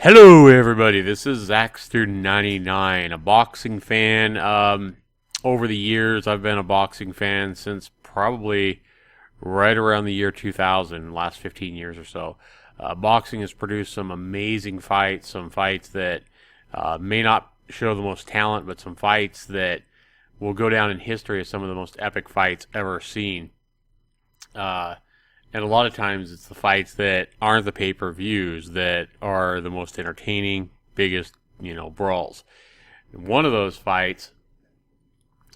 Hello, everybody. This is Zaxter99, a boxing fan. Over the years, I've been a boxing fan since probably right around the year 2000, last 15 years or so. Boxing has produced some amazing fights, some fights that may not show the most talent, but some fights that will go down in history as some of the most epic fights ever seen. And a lot of times it's the fights that aren't the pay-per-views that are the most entertaining, biggest, brawls. And one of those fights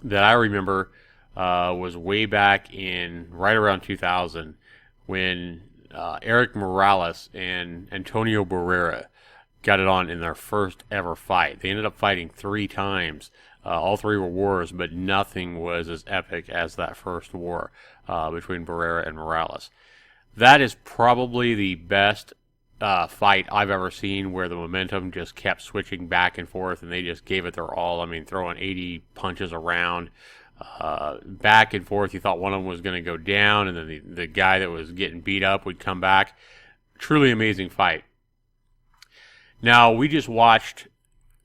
that I remember was way back in right around 2000 when Eric Morales and Antonio Barrera got it on in their first ever fight. They ended up fighting 3 times. All 3 were wars, but nothing was as epic as that first war between Barrera and Morales. That is probably the best fight I've ever seen, where the momentum just kept switching back and forth and they just gave it their all. I mean, throwing 80 punches around, back and forth. You thought one of them was going to go down, and then the guy that was getting beat up would come back. Truly amazing fight. Now, we just watched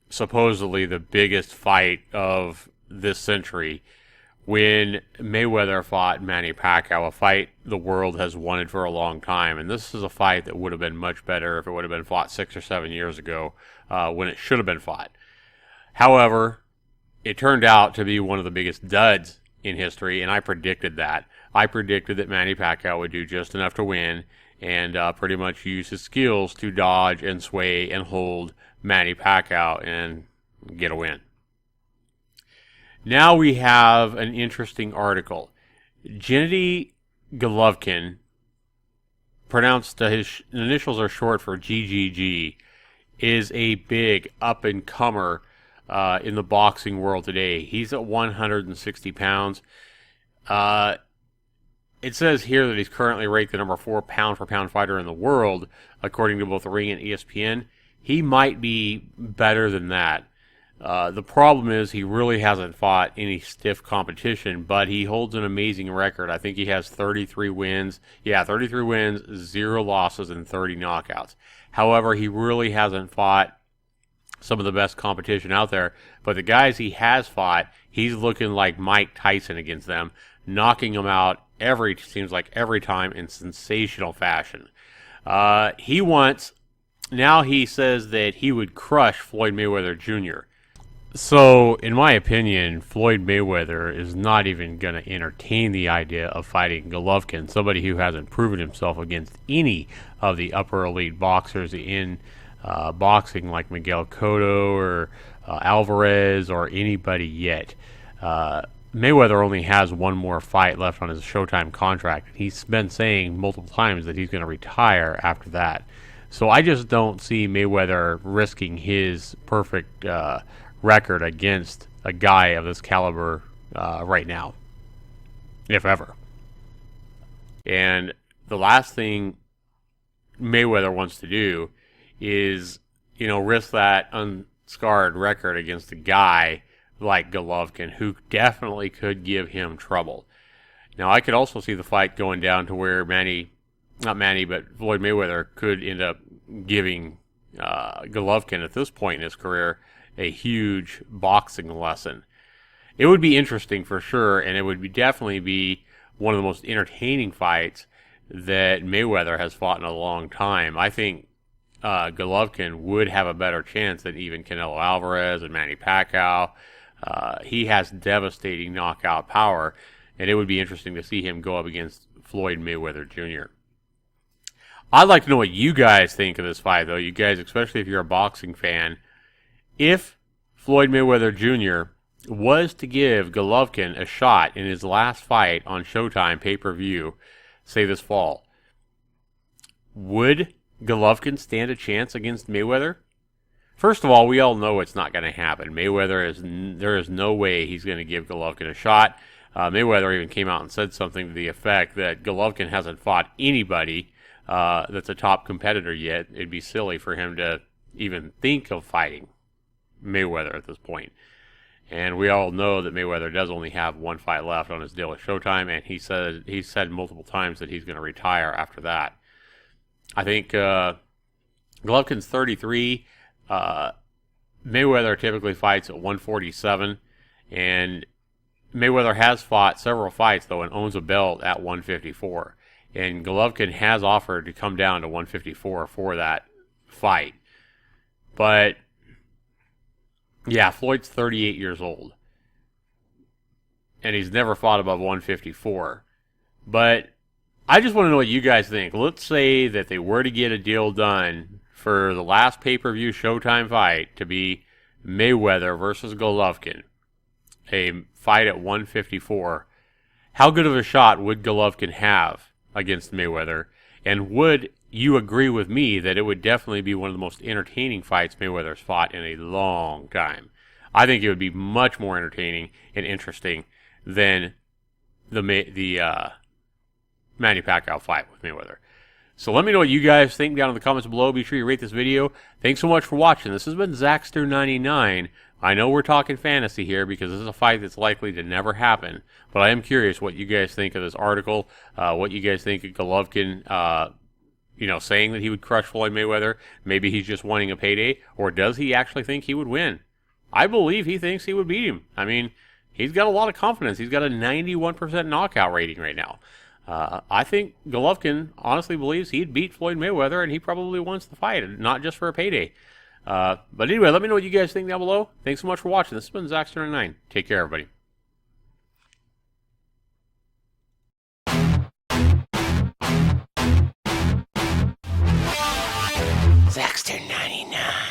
supposedly the biggest fight of this century when Mayweather fought Manny Pacquiao, a fight the world has wanted for a long time. And this is a fight that would have been much better if it would have been fought 6 or 7 years ago, when it should have been fought. However, it turned out to be one of the biggest duds in history, and I predicted that. I predicted that Manny Pacquiao would do just enough to win and pretty much use his skills to dodge and sway and hold Manny Pacquiao and get a win. Now we have an interesting article. Gennady Golovkin, pronounced his initials are short for GGG, is a big up-and-comer in the boxing world today. He's at 160 pounds. It says here that he's currently ranked the number 4 pound-for-pound fighter in the world, according to both Ring and ESPN. He might be better than that. The problem is he really hasn't fought any stiff competition, but he holds an amazing record. I think he has 33 wins. Yeah, 33 wins, 0 losses, and 30 knockouts. However, he really hasn't fought some of the best competition out there. But the guys he has fought, he's looking like Mike Tyson against them, knocking them out seems like every time in sensational fashion. Now he says that he would crush Floyd Mayweather Jr. So, in my opinion, Floyd Mayweather is not even going to entertain the idea of fighting Golovkin, somebody who hasn't proven himself against any of the upper elite boxers in boxing, like Miguel Cotto or Alvarez or anybody yet. Mayweather only has one more fight left on his Showtime contract. He's been saying multiple times that he's going to retire after that. So I just don't see Mayweather risking his perfect record against a guy of this caliber right now, if ever. And the last thing Mayweather wants to do is, risk that unscarred record against a guy like Golovkin, who definitely could give him trouble. Now, I could also see the fight going down to where Floyd Mayweather could end up giving Golovkin at this point in his career a huge boxing lesson. It would be interesting for sure, and it would definitely be one of the most entertaining fights that Mayweather has fought in a long time. I think Golovkin would have a better chance than even Canelo Alvarez and Manny Pacquiao. He has devastating knockout power, and it would be interesting to see him go up against Floyd Mayweather Jr. I'd like to know what you guys think of this fight, though. You guys, especially if you're a boxing fan, if Floyd Mayweather Jr. was to give Golovkin a shot in his last fight on Showtime pay-per-view, say this fall, would Golovkin stand a chance against Mayweather? First of all, we all know it's not going to happen. There is no way he's going to give Golovkin a shot. Mayweather even came out and said something to the effect that Golovkin hasn't fought anybody that's a top competitor yet. It'd be silly for him to even think of fighting Mayweather at this point. And we all know that Mayweather does only have one fight left on his deal with Showtime, and he said multiple times that he's going to retire after that. I think Golovkin's 33. Mayweather typically fights at 147, and Mayweather has fought several fights, though, and owns a belt at 154. And Golovkin has offered to come down to 154 for that fight. But, yeah, Floyd's 38 years old. And he's never fought above 154. But I just want to know what you guys think. Let's say that they were to get a deal done for the last pay-per-view Showtime fight to be Mayweather versus Golovkin, a fight at 154. How good of a shot would Golovkin have against Mayweather? And would you agree with me that it would definitely be one of the most entertaining fights Mayweather's fought in a long time? I think it would be much more entertaining and interesting than the Manny Pacquiao fight with Mayweather. So let me know what you guys think down in the comments below. Be sure you rate this video. Thanks so much for watching. This has been Zackster99. I know we're talking fantasy here because this is a fight that's likely to never happen, but I am curious what you guys think of this article, what you guys think of Golovkin, saying that he would crush Floyd Mayweather. Maybe he's just wanting a payday, or does he actually think he would win? I believe he thinks he would beat him. I mean, he's got a lot of confidence. He's got a 91% knockout rating right now. I think Golovkin honestly believes he'd beat Floyd Mayweather, and he probably wants the fight, not just for a payday. But anyway, let me know what you guys think down below. Thanks so much for watching. This has been Zackster99. Take care, everybody. Zackster99.